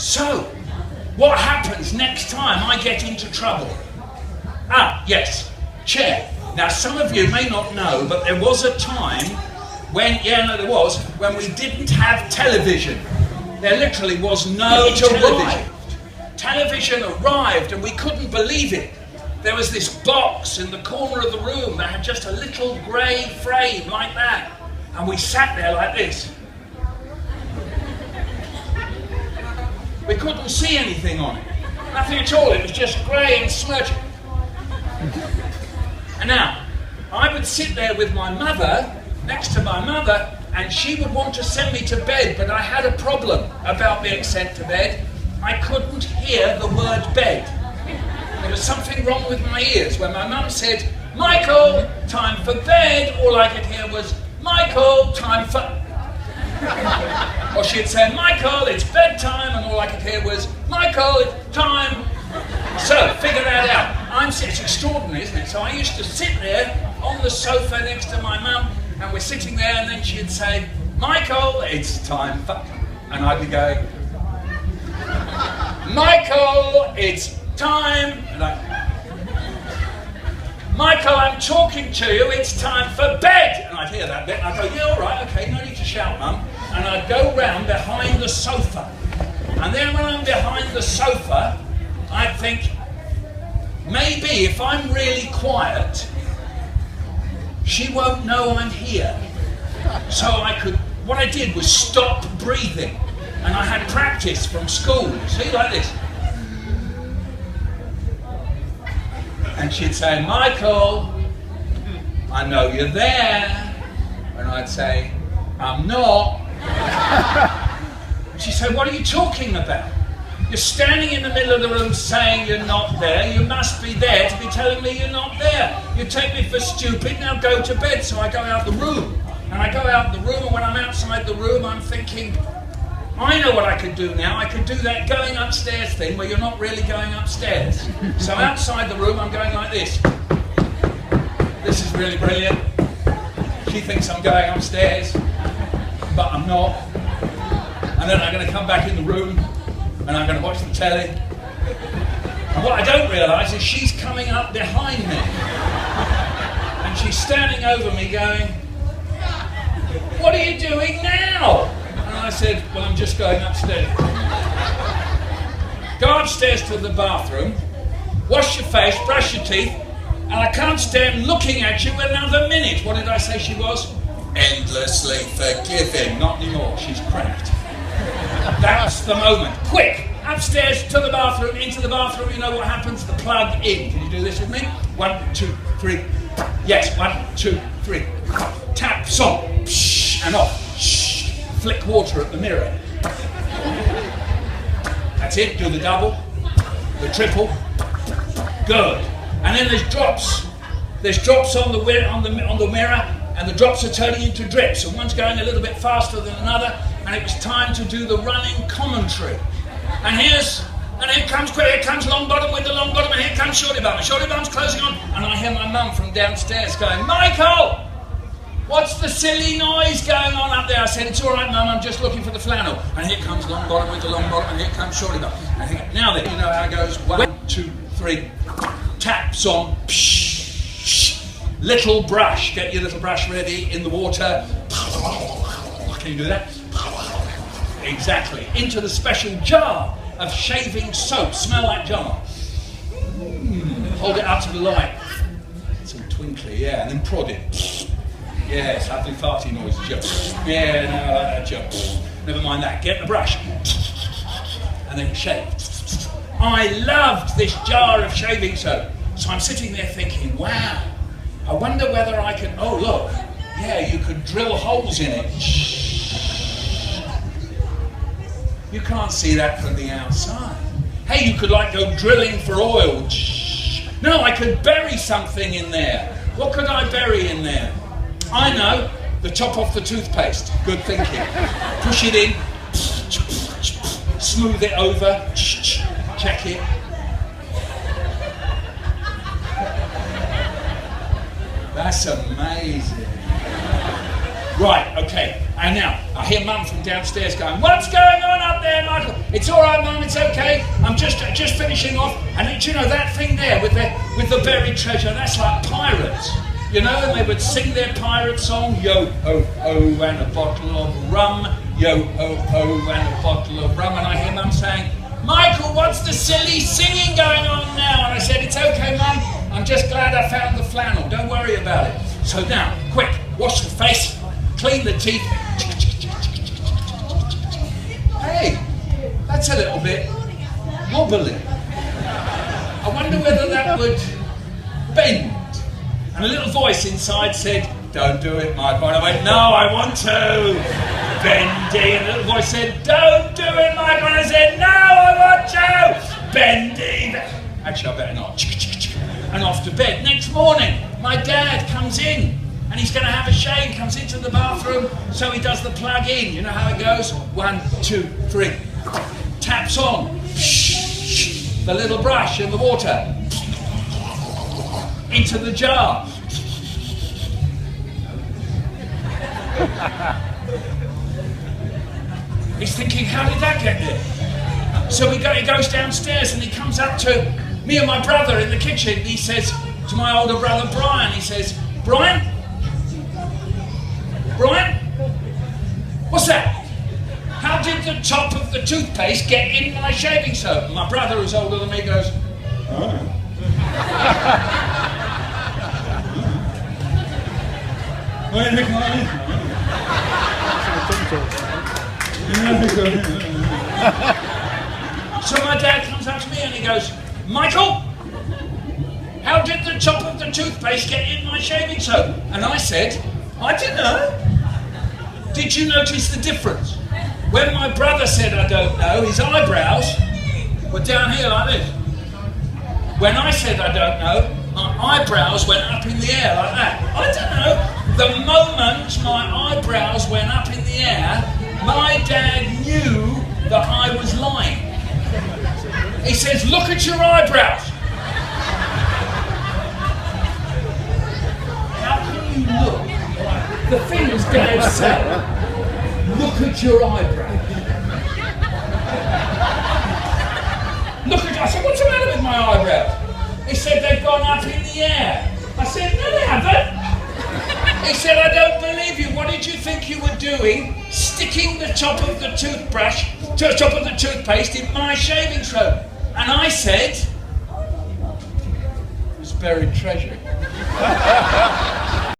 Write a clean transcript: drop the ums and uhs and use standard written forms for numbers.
So, what happens next time I get into trouble? Ah, yes, chair. Now, some of you may not know, but there was a time when we didn't have television. There literally was no television. Television arrived and we couldn't believe it. There was this box in the corner of the room that had just a little grey frame like that. And we sat there like this. We couldn't see anything on it. Nothing at all. It was just grey and smudgy. And now, I would sit there with my mother, next to my mother, and she would want to send me to bed, but I had a problem about being sent to bed. I couldn't hear the word bed. There was something wrong with my ears. When my mum said, "Michael, time for bed," all I could hear was, "Michael, time for..." Or she'd say, "Michael, it's bedtime," and all I could hear was, "Michael, it's time." So, figure that out. It's extraordinary, isn't it? So I used to sit there on the sofa next to my mum, and we're sitting there, and then she'd say, "Michael, it's time for..." And I'd be going, "Michael, it's time." And "Michael, I'm talking to you, it's time for bed." And I'd hear that bit, and I'd go, "Yeah, all right, okay, no need to shout, Mum." And I'd go round behind the sofa. And then when I'm behind the sofa, I'd think, maybe if I'm really quiet, she won't know I'm here. So what I did was stop breathing. And I had practice from school, see, like this. And she'd say, "Michael, I know you're there." And I'd say, "I'm not." And she'd say, "What are you talking about? You're standing in the middle of the room saying you're not there. You must be there to be telling me you're not there. You take me for stupid, now go to bed." So I go out the room. And I go out the room, and when I'm outside the room, I'm thinking, I know what I could do now. I could do that going upstairs thing where you're not really going upstairs. So outside the room, I'm going like this. This is really brilliant. She thinks I'm going upstairs, but I'm not. And then I'm going to come back in the room, and I'm going to watch the telly. And what I don't realise is she's coming up behind me. And she's standing over me going, "What are you doing now?" And I said, "Well, I'm just going upstairs." Go upstairs to the bathroom, wash your face, brush your teeth, and I can't stand looking at you another minute. What did I say she was? Endlessly forgiving. Not anymore, she's cracked. That's the moment. Quick, upstairs to the bathroom, into the bathroom, you know what happens? The plug in. Can you do this with me? 1, 2, 3. Yes, 1, 2, 3. Tap, song, and off. Flick water at the mirror. That's it. Do the double, the triple. Good. And then there's drops. There's drops on the mirror, and the drops are turning into drips. And one's going a little bit faster than another. And it was time to do the running commentary. And here comes long bottom with the long bottom, and here comes shorty bum. Shorty bum's closing on, and I hear my mum from downstairs going, "Michael! What's the silly noise going on up there?" I said, "It's all right, Mum, I'm just looking for the flannel." And here comes long bottom with the long bottom, and here comes shorty bum. Now then, you know how it goes. 1, 2, 3. Taps on. Little brush. Get your little brush ready in the water. Can you do that? Exactly. Into the special jar of shaving soap. Smell that jar. Hold it up to the light. It's all twinkly, yeah, and then prod it. Yes, ugly farty noises. Yeah, no, I like that joke. Never mind that. Get the brush. And then shave. I loved this jar of shaving soap. So I'm sitting there thinking, wow, I wonder whether I can... Oh, look. Yeah, you could drill holes in it. You can't see that from the outside. Hey, you could like go drilling for oil. No, I could bury something in there. What could I bury in there? I know, the top off the toothpaste. Good thinking. Push it in, smooth it over, check it. That's amazing. Right, okay. And now, I hear Mum from downstairs going, "What's going on up there, Michael?" "It's all right, Mum, it's okay. I'm just finishing off." And do you know that thing there with the buried treasure? That's like pirates. You know, and they would sing their pirate song, "Yo ho ho and a bottle of rum, yo ho ho and a bottle of rum." And I hear Mum saying, "Michael, what's the silly singing going on now?" And I said, "It's okay, Mum. I'm just glad I found the flannel. Don't worry about it." So now, quick, wash the face, clean the teeth. Hey, that's a little bit wobbly. I wonder whether that would bend. And a little voice inside said, "Don't do it, Michael." And I went, "No, I want to." Bendy. And a little voice said, "Don't do it, Michael." And I said, "No, I want to." Bendy. Actually, I better not. And off to bed. Next morning, my dad comes in. And he's going to have a shave, comes into the bathroom, so he does the plug in. You know how it goes? 1, 2, 3. Taps on. The little brush in the water. Into the jar. He's thinking, how did that get there? So he goes downstairs and he comes up to me and my brother in the kitchen. He says to my older brother, Brian, he says, Brian, what's that? How did the top of the toothpaste get in my shaving soap? And my brother, who's older than me, goes, "Oh." So my dad comes up to me and he goes, "Michael, how did the top of the toothpaste get in my shaving soap?" And I said, "I don't know." Did you notice the difference? When my brother said, "I don't know," his eyebrows were down here like this. When I said, "I don't know," my eyebrows went up in the air like that. I don't know. The moment my eyebrows went up in the air, my dad knew that I was lying. He says, "Look at your eyebrows." How can you look? The things Dad said, "Look at your eyebrows." I said, "What's the matter with my eyebrows?" He said, "They've gone up in the air." I said, "No, they haven't." He said, "I don't believe you. What did you think you were doing, sticking the top of the top of the toothpaste in my shaving soap?" And I said, "It's buried treasure."